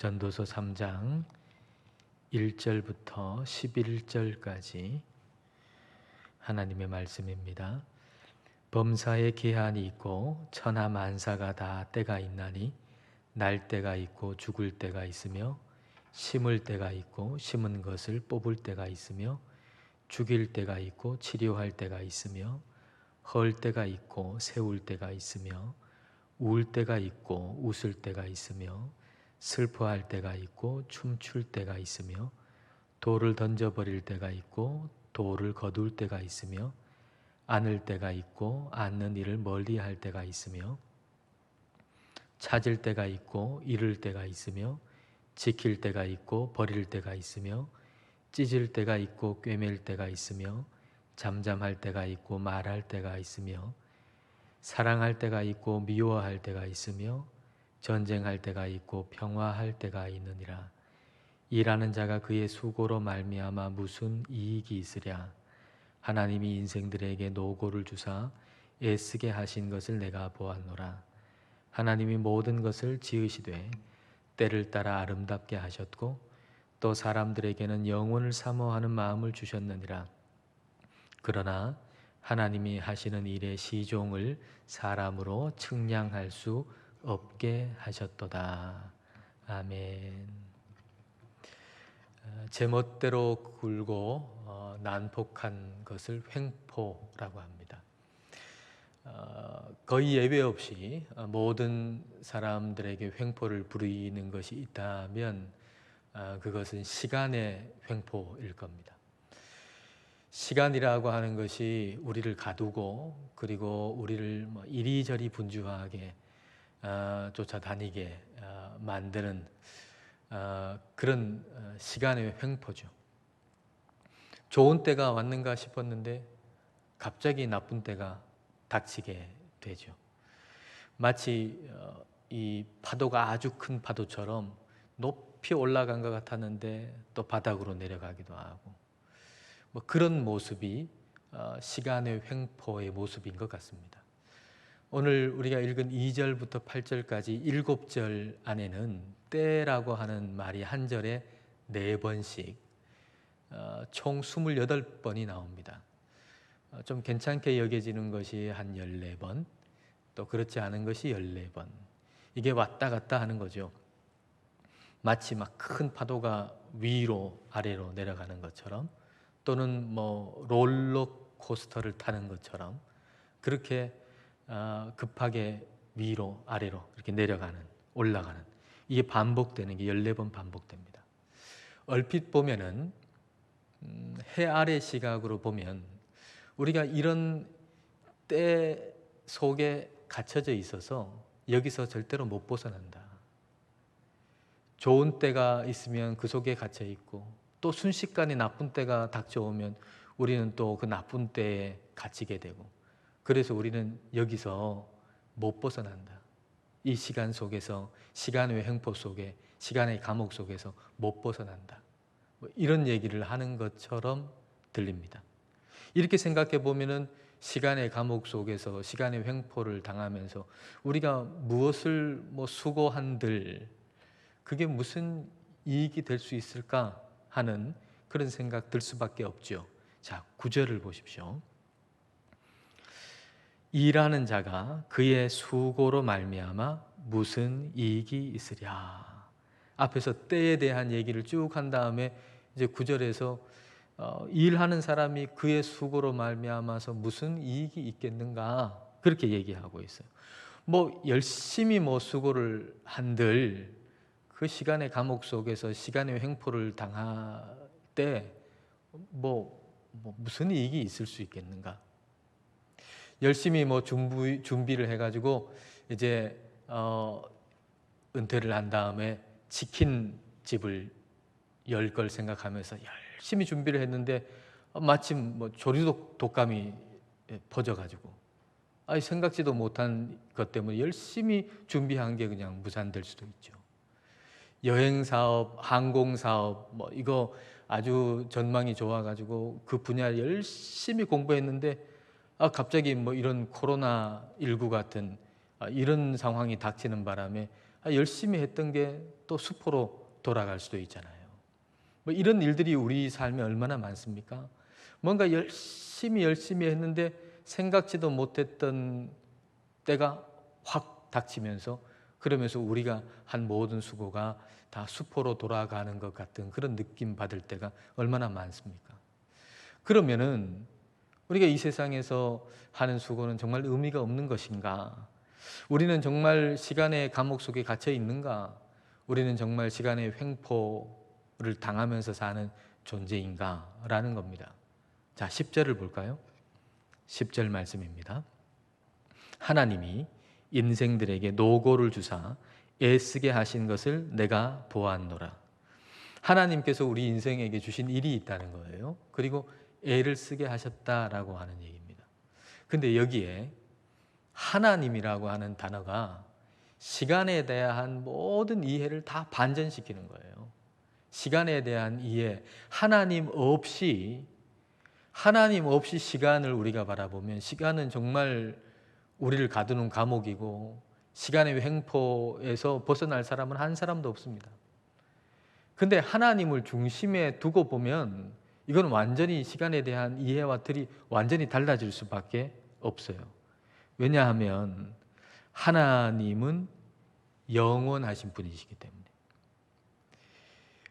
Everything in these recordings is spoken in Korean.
전도서 3장 1절부터 11절까지 하나님의 말씀입니다. 범사에 계한이 있고 천하 만사가 다 때가 있나니 날 때가 있고 죽을 때가 있으며 심을 때가 있고 심은 것을 뽑을 때가 있으며 죽일 때가 있고 치료할 때가 있으며 헐 때가 있고 세울 때가 있으며 울 때가 있고 웃을 때가 있으며 슬퍼할 때가 있고 춤출 때가 있으며 돌을 던져버릴 때가 있고 돌을 거둘 때가 있으며 안을 때가 있고 안는 일을 멀리할 때가 있으며 찾을 때가 있고 잃을 때가 있으며 지킬 때가 있고 버릴 때가 있으며 찢을 때가 있고 꿰맬 때가 있으며 잠잠할 때가 있고 말할 때가 있으며 사랑할 때가 있고 미워할 때가 있으며 전쟁할 때가 있고 평화할 때가 있느니라. 일하는 자가 그의 수고로 말미암아 무슨 이익이 있으랴. 하나님이 인생들에게 노고를 주사 애쓰게 하신 것을 내가 보았노라. 하나님이 모든 것을 지으시되 때를 따라 아름답게 하셨고 또 사람들에게는 영혼을 사모하는 마음을 주셨느니라. 그러나 하나님이 하시는 일의 시종을 사람으로 측량할 수 없게 하셨도다. 아멘. 제멋대로 굴고 난폭한 것을 횡포라고 합니다. 거의 예외 없이 모든 사람들에게 횡포를 부리는 것이 있다면 그것은 시간의 횡포일 겁니다. 시간이라고 하는 것이 우리를 가두고 그리고 우리를 이리저리 분주하게 쫓아다니게 만드는 그런 시간의 횡포죠. 좋은 때가 왔는가 싶었는데 갑자기 나쁜 때가 닥치게 되죠. 마치 이 파도가 아주 큰 파도처럼 높이 올라간 것 같았는데 또 바닥으로 내려가기도 하고 그런 모습이 시간의 횡포의 모습인 것 같습니다. 오늘 우리가 읽은 2절부터 8절까지 7절 안에는 때라고 하는 말이 한 절에 4번씩 총 28번이 나옵니다. 좀 괜찮게 여겨지는 것이 한 14번, 또 그렇지 않은 것이 14번. 이게 왔다 갔다 하는 거죠. 마치 막 큰 파도가 위로 아래로 내려가는 것처럼 또는 롤러코스터를 타는 것처럼 그렇게 급하게 위로 아래로 이렇게 내려가는, 올라가는, 이게 반복되는 게 14번 반복됩니다. 얼핏 보면은 해 아래 시각으로 보면 우리가 이런 때 속에 갇혀져 있어서 여기서 절대로 못 벗어난다. 좋은 때가 있으면 그 속에 갇혀 있고 또 순식간에 나쁜 때가 닥쳐오면 우리는 또 그 나쁜 때에 갇히게 되고 그래서 우리는 여기서 못 벗어난다. 이 시간 속에서, 시간의 횡포 속에, 시간의 감옥 속에서 못 벗어난다. 이런 얘기를 하는 것처럼 들립니다. 이렇게 생각해 보면은 시간의 감옥 속에서 시간의 횡포를 당하면서 우리가 무엇을 수고한들 그게 무슨 이익이 될 수 있을까 하는 그런 생각 들 수밖에 없죠. 자, 9절을 보십시오. 일하는 자가 그의 수고로 말미암아 무슨 이익이 있으랴. 앞에서 때에 대한 얘기를 쭉 한 다음에 이제 9절에서 일하는 사람이 그의 수고로 말미암아서 무슨 이익이 있겠는가 그렇게 얘기하고 있어요. 열심히 수고를 한들 그 시간의 감옥 속에서 시간의 횡포를 당할 때 무슨 이익이 있을 수 있겠는가? 열심히 준비를 해가지고 이제 은퇴를 한 다음에 치킨집을 열 걸 생각하면서 열심히 준비를 했는데 마침 조류독 독감이 퍼져가지고 생각지도 못한 것 때문에 열심히 준비한 게 그냥 무산될 수도 있죠. 여행사업, 항공사업 이거 아주 전망이 좋아가지고 그 분야 열심히 공부했는데 갑자기 이런 코로나19 같은 이런 상황이 닥치는 바람에 열심히 했던 게 또 수포로 돌아갈 수도 있잖아요. 뭐 이런 일들이 우리 삶에 얼마나 많습니까? 뭔가 열심히 했는데 생각지도 못했던 때가 확 닥치면서, 그러면서 우리가 한 모든 수고가 다 수포로 돌아가는 것 같은 그런 느낌 받을 때가 얼마나 많습니까? 그러면은 우리가 이 세상에서 하는 수고는 정말 의미가 없는 것인가? 우리는 정말 시간의 감옥 속에 갇혀 있는가? 우리는 정말 시간의 횡포를 당하면서 사는 존재인가? 라는 겁니다. 자, 10절을 볼까요? 10절 말씀입니다. 하나님이 인생들에게 노고를 주사 애쓰게 하신 것을 내가 보았노라. 하나님께서 우리 인생에게 주신 일이 있다는 거예요. 그리고 애를 쓰게 하셨다라고 하는 얘기입니다. 근데 여기에 하나님이라고 하는 단어가 시간에 대한 모든 이해를 다 반전시키는 거예요. 시간에 대한 이해, 하나님 없이 시간을 우리가 바라보면 시간은 정말 우리를 가두는 감옥이고, 시간의 횡포에서 벗어날 사람은 한 사람도 없습니다. 근데 하나님을 중심에 두고 보면 이건 완전히 시간에 대한 이해와 틀이 완전히 달라질 수밖에 없어요. 왜냐하면 하나님은 영원하신 분이시기 때문에.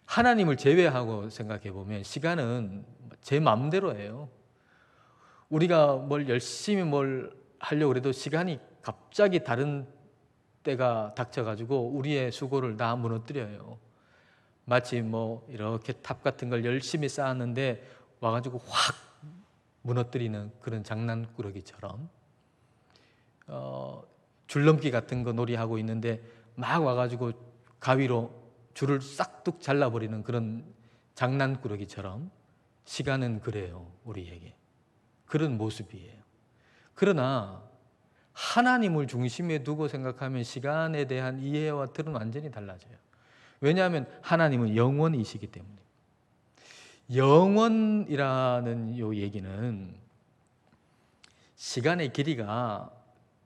하나님을 제외하고 생각해 보면 시간은 제 마음대로예요. 우리가 열심히 하려고 해도 시간이 갑자기 다른 때가 닥쳐가지고 우리의 수고를 다 무너뜨려요. 마치 이렇게 탑 같은 걸 열심히 쌓았는데 와가지고 확 무너뜨리는 그런 장난꾸러기처럼, 줄넘기 같은 거 놀이하고 있는데 막 와가지고 가위로 줄을 싹둑 잘라버리는 그런 장난꾸러기처럼 시간은 그래요. 우리에게 그런 모습이에요. 그러나 하나님을 중심에 두고 생각하면 시간에 대한 이해와 틀은 완전히 달라져요. 왜냐하면 하나님은 영원이시기 때문에. 영원이라는 요 얘기는 시간의 길이가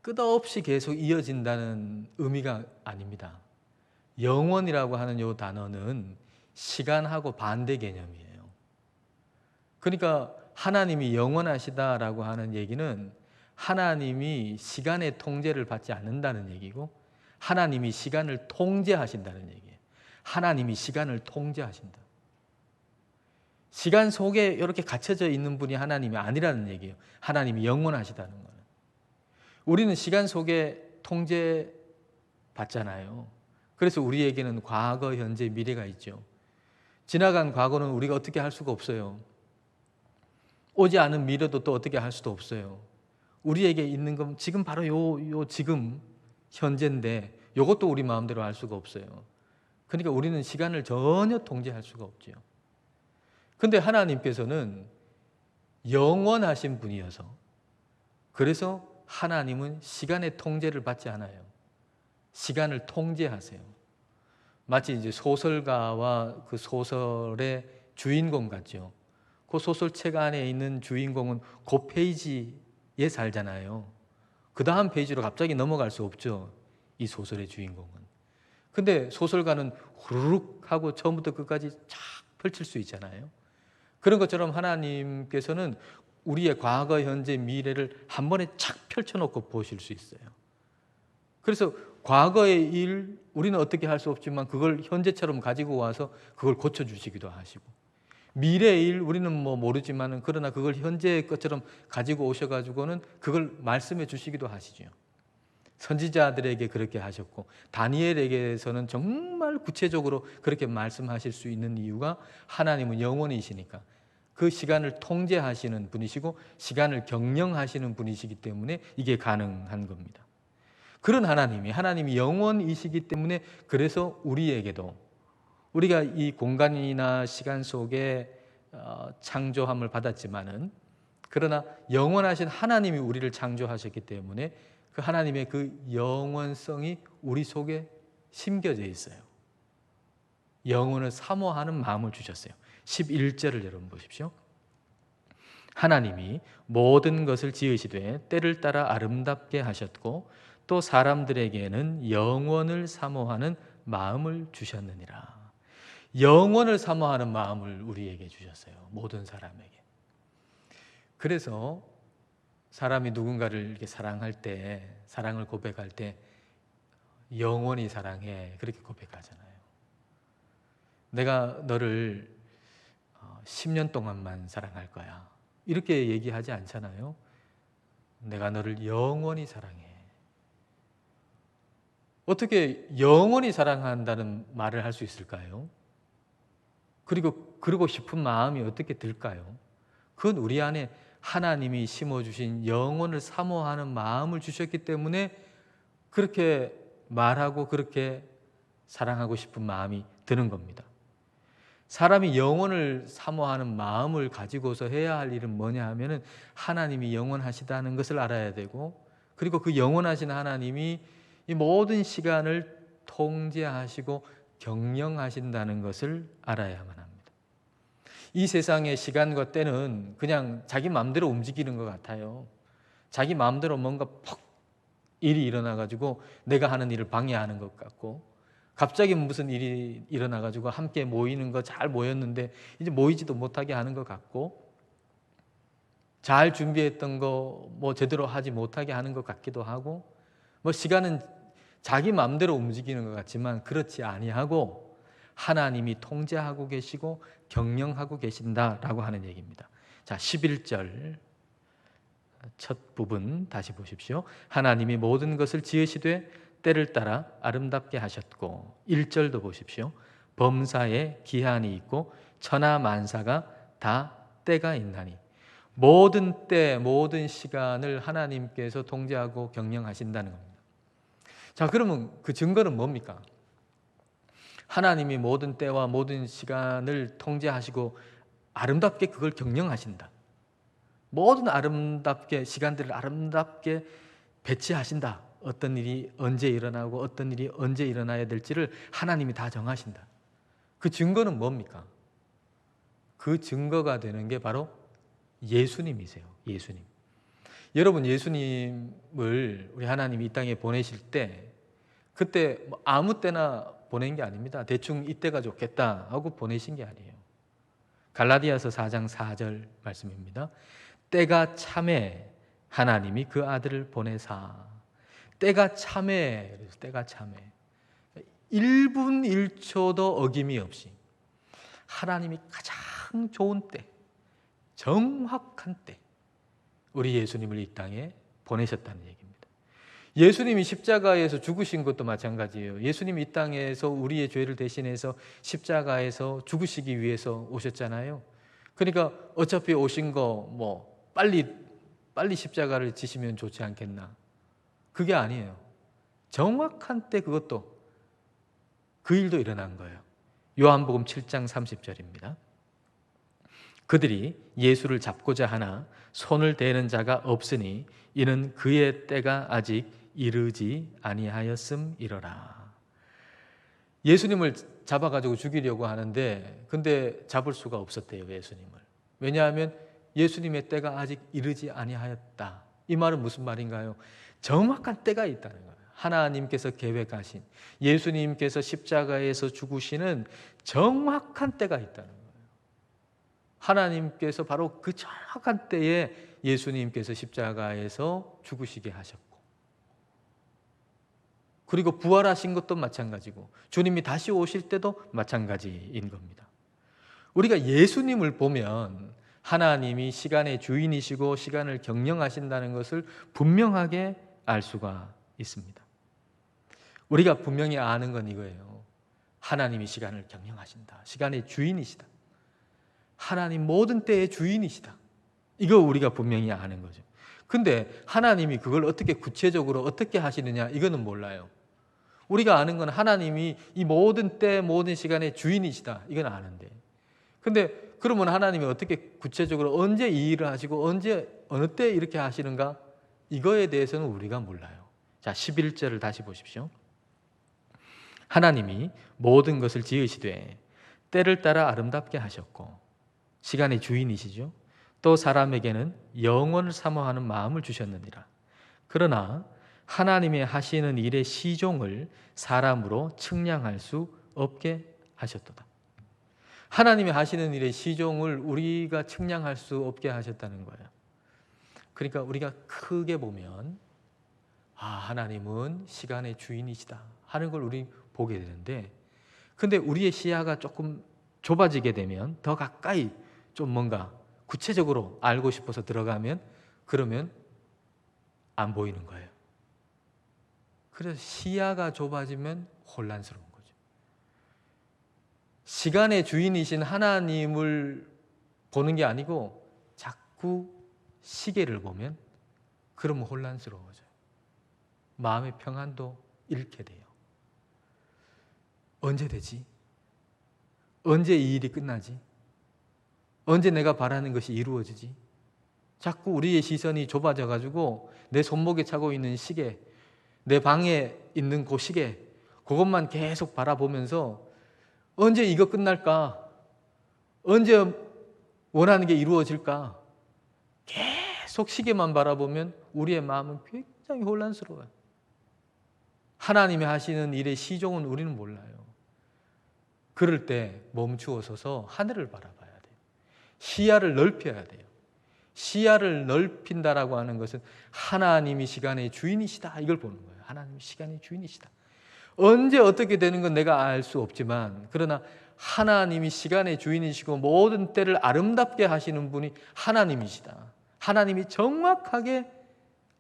끝없이 계속 이어진다는 의미가 아닙니다. 영원이라고 하는 요 단어는 시간하고 반대 개념이에요. 그러니까 하나님이 영원하시다라고 하는 얘기는 하나님이 시간의 통제를 받지 않는다는 얘기고, 하나님이 시간을 통제하신다는 얘기예요. 하나님이 시간을 통제하신다. 시간 속에 이렇게 갇혀져 있는 분이 하나님이 아니라는 얘기예요. 하나님이 영원하시다는 거는. 우리는 시간 속에 통제받잖아요. 그래서 우리에게는 과거, 현재, 미래가 있죠. 지나간 과거는 우리가 어떻게 할 수가 없어요. 오지 않은 미래도 또 어떻게 할 수도 없어요. 우리에게 있는 건 지금 바로 요 지금 현재인데 이것도 우리 마음대로 할 수가 없어요. 그러니까 우리는 시간을 전혀 통제할 수가 없죠. 근데 하나님께서는 영원하신 분이어서, 그래서 하나님은 시간의 통제를 받지 않아요. 시간을 통제하세요. 마치 이제 소설가와 그 소설의 주인공 같죠. 그 소설책 안에 있는 주인공은 그 페이지에 살잖아요. 그 다음 페이지로 갑자기 넘어갈 수 없죠. 이 소설의 주인공은. 근데 소설가는 후루룩 하고 처음부터 끝까지 쫙 펼칠 수 있잖아요. 그런 것처럼 하나님께서는 우리의 과거, 현재, 미래를 한 번에 착 펼쳐놓고 보실 수 있어요. 그래서 과거의 일 우리는 어떻게 할 수 없지만 그걸 현재처럼 가지고 와서 그걸 고쳐주시기도 하시고, 미래의 일 우리는 모르지만 그러나 그걸 현재의 것처럼 가지고 오셔가지고는 그걸 말씀해 주시기도 하시죠. 선지자들에게 그렇게 하셨고, 다니엘에게서는 정말 구체적으로 그렇게 말씀하실 수 있는 이유가 하나님은 영원이시니까, 그 시간을 통제하시는 분이시고 시간을 경영하시는 분이시기 때문에 이게 가능한 겁니다. 그런 하나님이 영원이시기 때문에, 그래서 우리에게도, 우리가 이 공간이나 시간 속에 창조함을 받았지만은, 그러나 영원하신 하나님이 우리를 창조하셨기 때문에 그 하나님의 그 영원성이 우리 속에 심겨져 있어요. 영원을 사모하는 마음을 주셨어요. 11절을 여러분 보십시오. 하나님이 모든 것을 지으시되 때를 따라 아름답게 하셨고 또 사람들에게는 영원을 사모하는 마음을 주셨느니라. 영원을 사모하는 마음을 우리에게 주셨어요. 모든 사람에게. 그래서 사람이 누군가를 이렇게 사랑할 때, 사랑을 고백할 때 영원히 사랑해, 그렇게 고백하잖아요. 내가 너를 10년 동안만 사랑할 거야, 이렇게 얘기하지 않잖아요. 내가 너를 영원히 사랑해. 어떻게 영원히 사랑한다는 말을 할 수 있을까요? 그리고 그러고 싶은 마음이 어떻게 들까요? 그건 우리 안에 하나님이 심어주신 영원을 사모하는 마음을 주셨기 때문에 그렇게 말하고 그렇게 사랑하고 싶은 마음이 드는 겁니다. 사람이 영원을 사모하는 마음을 가지고서 해야 할 일은 뭐냐 하면은 하나님이 영원하시다는 것을 알아야 되고, 그리고 그 영원하신 하나님이 이 모든 시간을 통제하시고 경영하신다는 것을 알아야만 합니다. 이 세상의 시간과 때는 그냥 자기 마음대로 움직이는 것 같아요. 자기 마음대로 뭔가 퍽 일이 일어나가지고 내가 하는 일을 방해하는 것 같고, 갑자기 무슨 일이 일어나가지고 함께 모이는 거 잘 모였는데 이제 모이지도 못하게 하는 것 같고, 잘 준비했던 거 뭐 제대로 하지 못하게 하는 것 같기도 하고, 뭐 시간은 자기 마음대로 움직이는 것 같지만 그렇지 아니하고 하나님이 통제하고 계시고 경영하고 계신다라고 하는 얘기입니다. 자, 11절 첫 부분 다시 보십시오. 하나님이 모든 것을 지으시되 때를 따라 아름답게 하셨고, 1절도 보십시오. 범사에 기한이 있고 천하 만사가 다 때가 있나니. 모든 때, 모든 시간을 하나님께서 통제하고 경영하신다는 겁니다. 자, 그러면 그 증거는 뭡니까? 하나님이 모든 때와 모든 시간을 통제하시고 아름답게 그걸 경영하신다. 모든 아름답게, 시간들을 아름답게 배치하신다. 어떤 일이 언제 일어나고 어떤 일이 언제 일어나야 될지를 하나님이 다 정하신다. 그 증거는 뭡니까? 그 증거가 되는 게 바로 예수님이세요. 예수님. 여러분, 예수님을 우리 하나님이 이 땅에 보내실 때 그때 아무 때나 보낸 게 아닙니다. 대충 이때가 좋겠다 하고 보내신 게 아니에요. 갈라디아서 4장 4절 말씀입니다. 때가 참에 하나님이 그 아들을 보내사. 때가 참에, 그래서 때가 참에 1분 1초도 어김이 없이 하나님이 가장 좋은 때, 정확한 때 우리 예수님을 이 땅에 보내셨다는 얘기입니다. 예수님이 십자가에서 죽으신 것도 마찬가지예요. 예수님이 이 땅에서 우리의 죄를 대신해서 십자가에서 죽으시기 위해서 오셨잖아요. 그러니까 어차피 오신 거 뭐 빨리 십자가를 지시면 좋지 않겠나? 그게 아니에요. 정확한 때 그것도 그 일도 일어난 거예요. 요한복음 7장 30절입니다. 그들이 예수를 잡고자 하나 손을 대는 자가 없으니 이는 그의 때가 아직 이르지 아니하였음이러라. 예수님을 잡아가지고 죽이려고 하는데 근데 잡을 수가 없었대요. 예수님을. 왜냐하면 예수님의 때가 아직 이르지 아니하였다. 이 말은 무슨 말인가요? 정확한 때가 있다는 거예요. 하나님께서 계획하신, 예수님께서 십자가에서 죽으시는 정확한 때가 있다는 거예요. 하나님께서 바로 그 정확한 때에 예수님께서 십자가에서 죽으시게 하셨고, 그리고 부활하신 것도 마찬가지고 주님이 다시 오실 때도 마찬가지인 겁니다. 우리가 예수님을 보면 하나님이 시간의 주인이시고 시간을 경영하신다는 것을 분명하게 알 수가 있습니다. 우리가 분명히 아는 건 이거예요. 하나님이 시간을 경영하신다. 시간의 주인이시다. 하나님 모든 때의 주인이시다. 이거 우리가 분명히 아는 거죠. 근데 하나님이 그걸 어떻게 구체적으로 어떻게 하시느냐, 이거는 몰라요. 우리가 아는 건 하나님이 이 모든 때 모든 시간의 주인이시다. 이건 아는데, 근데 그러면 하나님이 어떻게 구체적으로 언제 이 일을 하시고 언제 어느 때 이렇게 하시는가, 이거에 대해서는 우리가 몰라요. 자, 11절을 다시 보십시오. 하나님이 모든 것을 지으시되 때를 따라 아름답게 하셨고, 시간의 주인이시죠. 또 사람에게는 영원을 사모하는 마음을 주셨느니라. 그러나 하나님의 하시는 일의 시종을 사람으로 측량할 수 없게 하셨도다. 하나님이 하시는 일의 시종을 우리가 측량할 수 없게 하셨다는 거예요. 그러니까 우리가 크게 보면 하나님은 시간의 주인이시다 하는 걸 우리 보게 되는데, 근데 우리의 시야가 조금 좁아지게 되면, 더 가까이 좀 뭔가 구체적으로 알고 싶어서 들어가면, 그러면 안 보이는 거예요. 그래서 시야가 좁아지면 혼란스러운 거죠. 시간의 주인이신 하나님을 보는 게 아니고 자꾸 시계를 보면, 그러면 혼란스러워져요. 마음의 평안도 잃게 돼요. 언제 되지? 언제 이 일이 끝나지? 언제 내가 바라는 것이 이루어지지? 자꾸 우리의 시선이 좁아져 가지고 내 손목에 차고 있는 시계, 내 방에 있는 그 시계, 그것만 계속 바라보면서 언제 이거 끝날까? 언제 원하는 게 이루어질까? 계속 시계만 바라보면 우리의 마음은 굉장히 혼란스러워요. 하나님이 하시는 일의 시종은 우리는 몰라요. 그럴 때 멈추어 서서 하늘을 바라봐야 돼요. 시야를 넓혀야 돼요. 시야를 넓힌다라고 하는 것은 하나님이 시간의 주인이시다, 이걸 보는 거예요. 하나님이 시간의 주인이시다. 언제 어떻게 되는 건 내가 알 수 없지만, 그러나 하나님이 시간의 주인이시고 모든 때를 아름답게 하시는 분이 하나님이시다. 하나님이 정확하게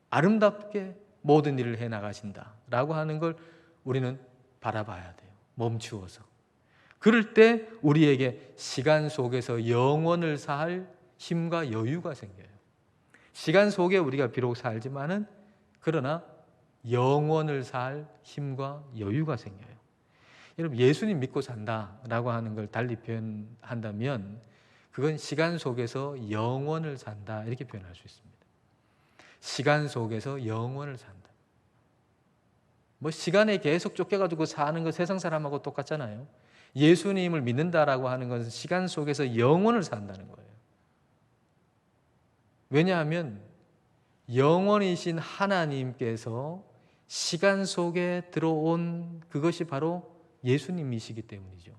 아름답게 모든 일을 해나가신다라고 하는 걸 우리는 바라봐야 돼요. 멈추어서. 그럴 때 우리에게 시간 속에서 영원을 살 힘과 여유가 생겨요. 시간 속에 우리가 비록 살지만은, 그러나 영원을 살 힘과 여유가 생겨요. 여러분, 예수님 믿고 산다라고 하는 걸 달리 표현한다면, 그건 시간 속에서 영원을 산다, 이렇게 표현할 수 있습니다. 시간 속에서 영원을 산다. 시간에 계속 쫓겨가지고 사는 거 세상 사람하고 똑같잖아요. 예수님을 믿는다라고 하는 것은 시간 속에서 영원을 산다는 거예요. 왜냐하면 영원이신 하나님께서 시간 속에 들어온 그것이 바로 예수님이시기 때문이죠.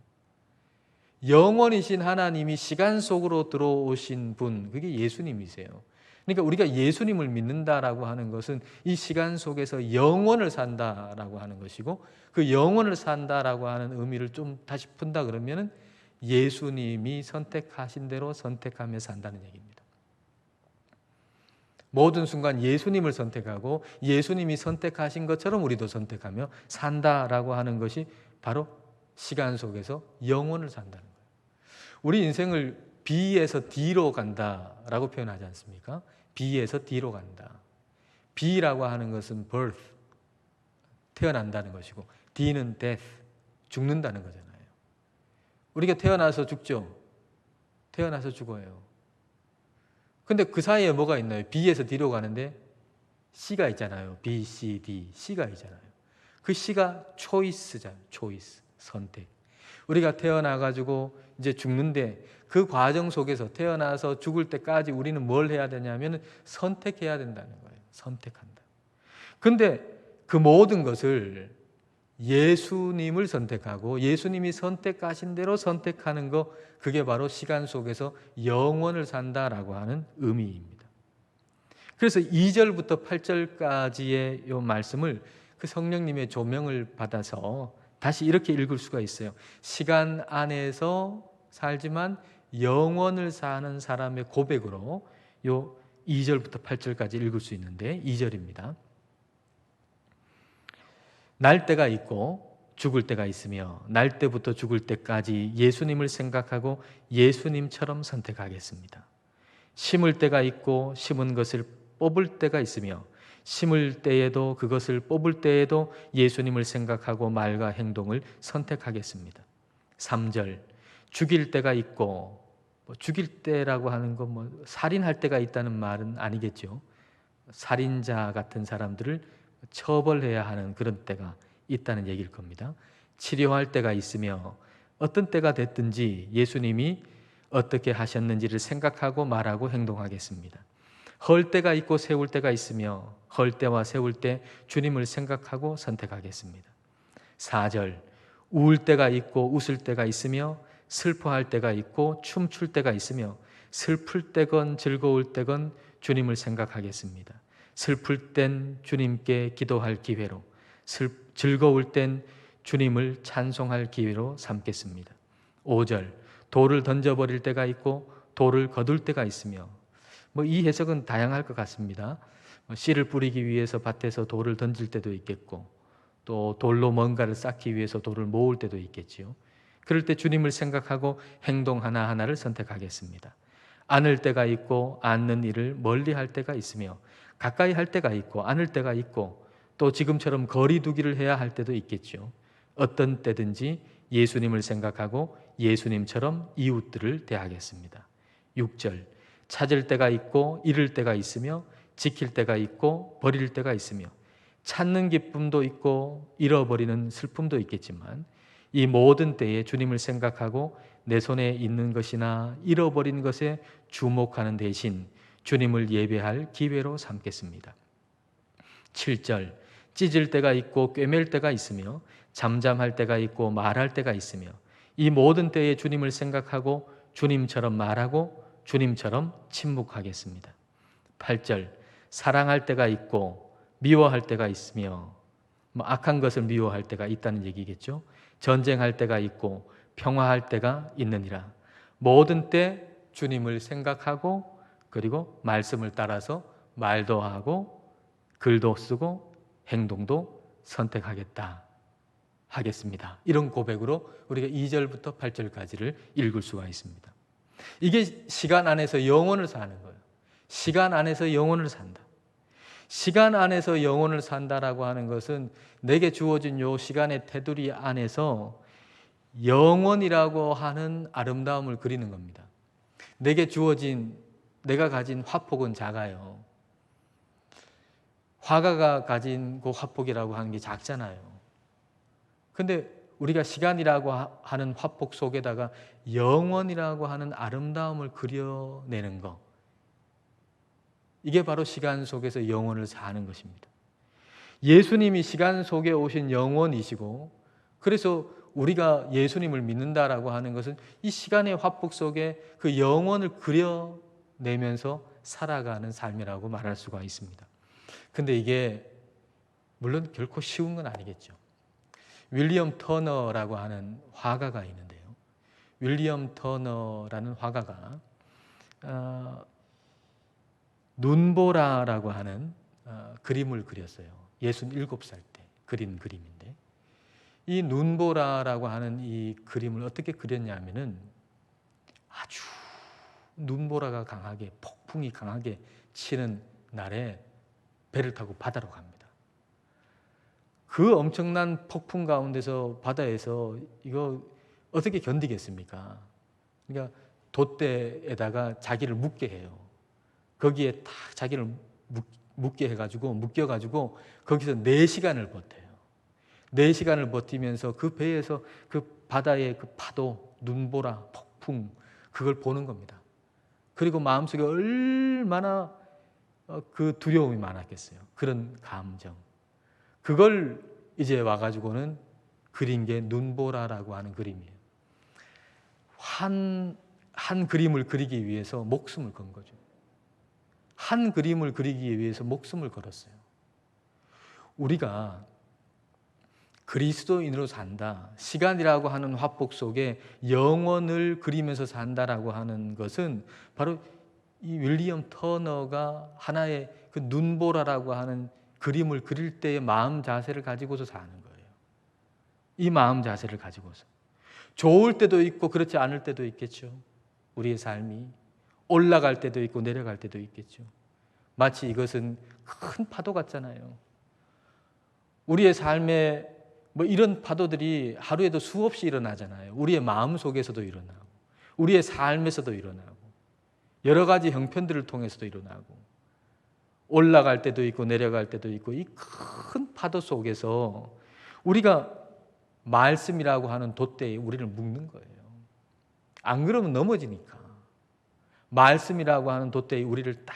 영원이신 하나님이 시간 속으로 들어오신 분, 그게 예수님이세요. 그러니까 우리가 예수님을 믿는다라고 하는 것은 이 시간 속에서 영원을 산다라고 하는 것이고, 그 영원을 산다라고 하는 의미를 좀 다시 푼다 그러면 예수님이 선택하신 대로 선택하며 산다는 얘기입니다. 모든 순간 예수님을 선택하고 예수님이 선택하신 것처럼 우리도 선택하며 산다라고 하는 것이 바로 시간 속에서 영원을 산다는 거예요. 우리 인생을 B에서 D로 간다라고 표현하지 않습니까? B에서 D로 간다. B라고 하는 것은 birth, 태어난다는 것이고, D는 death, 죽는다는 거잖아요. 우리가 태어나서 죽죠. 태어나서 죽어요. 근데 그 사이에 뭐가 있나요? B에서 D로 가는데 C가 있잖아요. B, C, D, C가 있잖아요. 그 C가 choice잖아요. choice, 선택. 우리가 태어나가지고 이제 죽는데, 그 과정 속에서 태어나서 죽을 때까지 우리는 뭘 해야 되냐면 선택해야 된다는 거예요. 선택한다. 근데 그 모든 것을 예수님을 선택하고 예수님이 선택하신 대로 선택하는 거, 그게 바로 시간 속에서 영원을 산다라고 하는 의미입니다. 그래서 2절부터 8절까지의 이 말씀을 그 성령님의 조명을 받아서 다시 이렇게 읽을 수가 있어요. 시간 안에서 살지만 영원을 사는 사람의 고백으로 요 2절부터 8절까지 읽을 수 있는데, 2절입니다. 날 때가 있고 죽을 때가 있으며 날 때부터 죽을 때까지 예수님을 생각하고 예수님처럼 선택하겠습니다. 심을 때가 있고 심은 것을 뽑을 때가 있으며 심을 때에도 그것을 뽑을 때에도 예수님을 생각하고 말과 행동을 선택하겠습니다. 3절, 죽일 때가 있고, 죽일 때라고 하는 건 살인할 때가 있다는 말은 아니겠죠. 살인자 같은 사람들을 처벌해야 하는 그런 때가 있다는 얘기일 겁니다. 치료할 때가 있으며 어떤 때가 됐든지 예수님이 어떻게 하셨는지를 생각하고 말하고 행동하겠습니다. 헐 때가 있고 세울 때가 있으며 헐 때와 세울 때 주님을 생각하고 선택하겠습니다. 4절, 우울 때가 있고 웃을 때가 있으며 슬퍼할 때가 있고 춤출 때가 있으며 슬플 때건 즐거울 때건 주님을 생각하겠습니다. 슬플 땐 주님께 기도할 기회로, 즐거울 땐 주님을 찬송할 기회로 삼겠습니다. 5절, 돌을 던져버릴 때가 있고 돌을 거둘 때가 있으며, 이 해석은 다양할 것 같습니다. 씨를 뿌리기 위해서 밭에서 돌을 던질 때도 있겠고, 또 돌로 뭔가를 쌓기 위해서 돌을 모을 때도 있겠지요. 그럴 때 주님을 생각하고 행동 하나하나를 선택하겠습니다. 안을 때가 있고 안는 일을 멀리 할 때가 있으며 가까이 할 때가 있고 안을 때가 있고 또 지금처럼 거리 두기를 해야 할 때도 있겠죠. 어떤 때든지 예수님을 생각하고 예수님처럼 이웃들을 대하겠습니다. 6절, 찾을 때가 있고 잃을 때가 있으며 지킬 때가 있고 버릴 때가 있으며 찾는 기쁨도 있고 잃어버리는 슬픔도 있겠지만 이 모든 때에 주님을 생각하고 내 손에 있는 것이나 잃어버린 것에 주목하는 대신 주님을 예배할 기회로 삼겠습니다. 7절, 찢을 때가 있고 꿰맬 때가 있으며 잠잠할 때가 있고 말할 때가 있으며 이 모든 때에 주님을 생각하고 주님처럼 말하고 주님처럼 침묵하겠습니다. 8절, 사랑할 때가 있고 미워할 때가 있으며 악한 것을 미워할 때가 있다는 얘기겠죠. 전쟁할 때가 있고 평화할 때가 있느니라. 모든 때 주님을 생각하고 그리고 말씀을 따라서 말도 하고 글도 쓰고 행동도 선택하겠다 하겠습니다. 이런 고백으로 우리가 2절부터 8절까지를 읽을 수가 있습니다. 이게 시간 안에서 영혼을 사는 거예요. 시간 안에서 영혼을 산다. 시간 안에서 영혼을 산다라고 하는 것은 내게 주어진 요 시간의 테두리 안에서 영원이라고 하는 아름다움을 그리는 겁니다. 내게 주어진, 내가 가진 화폭은 작아요. 화가가 가진 그 화폭이라고 하는 게 작잖아요. 근데 우리가 시간이라고 하는 화폭 속에다가 영원이라고 하는 아름다움을 그려내는 것, 이게 바로 시간 속에서 영혼을 사는 것입니다. 예수님이 시간 속에 오신 영혼이시고, 그래서 우리가 예수님을 믿는다라고 하는 것은 이 시간의 화폭 속에 그 영혼을 그려내면서 살아가는 삶이라고 말할 수가 있습니다. 근데 이게 물론 결코 쉬운 건 아니겠죠. 윌리엄 터너라고 하는 화가가 있는데요. 윌리엄 터너라는 화가가 눈보라라고 하는 그림을 그렸어요. 67살 때 그린 그림인데, 이 눈보라라고 하는 이 그림을 어떻게 그렸냐면은 아주 눈보라가 강하게, 폭풍이 강하게 치는 날에 배를 타고 바다로 갑니다. 그 엄청난 폭풍 가운데서 바다에서 이거 어떻게 견디겠습니까? 그러니까 돛대에다가 자기를 묶게 해요. 거기에 딱 자기를 묶게 해가지고, 묶여가지고 거기서 4시간을 버텨요. 4시간을 버티면서 그 배에서 그 바다의 그 파도, 눈보라, 폭풍, 그걸 보는 겁니다. 그리고 마음속에 얼마나 그 두려움이 많았겠어요. 그런 감정. 그걸 이제 와가지고는 그린 게 눈보라라고 하는 그림이에요. 한 그림을 그리기 위해서 목숨을 건 거죠. 한 그림을 그리기 위해서 목숨을 걸었어요. 우리가 그리스도인으로 산다, 시간이라고 하는 화폭 속에 영혼을 그리면서 산다라고 하는 것은 바로 이 윌리엄 터너가 하나의 그 눈보라라고 하는 그림을 그릴 때의 마음 자세를 가지고서 사는 거예요. 이 마음 자세를 가지고서. 좋을 때도 있고 그렇지 않을 때도 있겠죠. 우리의 삶이 올라갈 때도 있고 내려갈 때도 있겠죠. 마치 이것은 큰 파도 같잖아요. 우리의 삶에 이런 파도들이 하루에도 수없이 일어나잖아요. 우리의 마음 속에서도 일어나고, 우리의 삶에서도 일어나고, 여러 가지 형편들을 통해서도 일어나고, 올라갈 때도 있고 내려갈 때도 있고, 이 큰 파도 속에서 우리가 말씀이라고 하는 돛대에 우리를 묶는 거예요. 안 그러면 넘어지니까. 말씀이라고 하는 돛대에 우리를 딱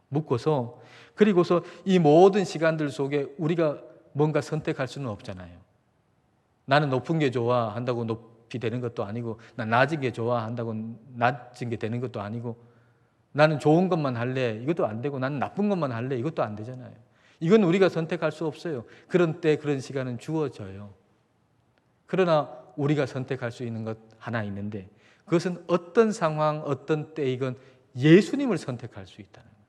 묶어서, 그리고서 이 모든 시간들 속에 우리가 뭔가 선택할 수는 없잖아요. 나는 높은 게 좋아 한다고 높이 되는 것도 아니고, 난 낮은 게 좋아 한다고 낮은 게 되는 것도 아니고, 나는 좋은 것만 할래 이것도 안 되고, 나는 나쁜 것만 할래 이것도 안 되잖아요. 이건 우리가 선택할 수 없어요. 그런 때 그런 시간은 주어져요. 그러나 우리가 선택할 수 있는 것 하나 있는데, 그것은 어떤 상황 어떤 때이건 예수님을 선택할 수 있다는 거예요.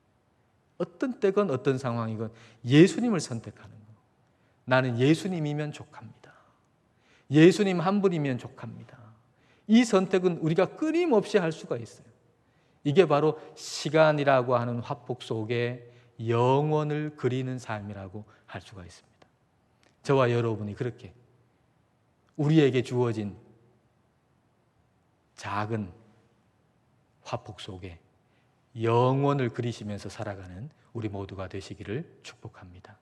어떤 때건 어떤 상황이건 예수님을 선택하는 거예요. 나는 예수님이면 족합니다. 예수님 한 분이면 족합니다. 이 선택은 우리가 끊임없이 할 수가 있어요. 이게 바로 시간이라고 하는 화폭 속에 영원을 그리는 삶이라고 할 수가 있습니다. 저와 여러분이 그렇게 우리에게 주어진 작은 화폭 속에 영원을 그리시면서 살아가는 우리 모두가 되시기를 축복합니다.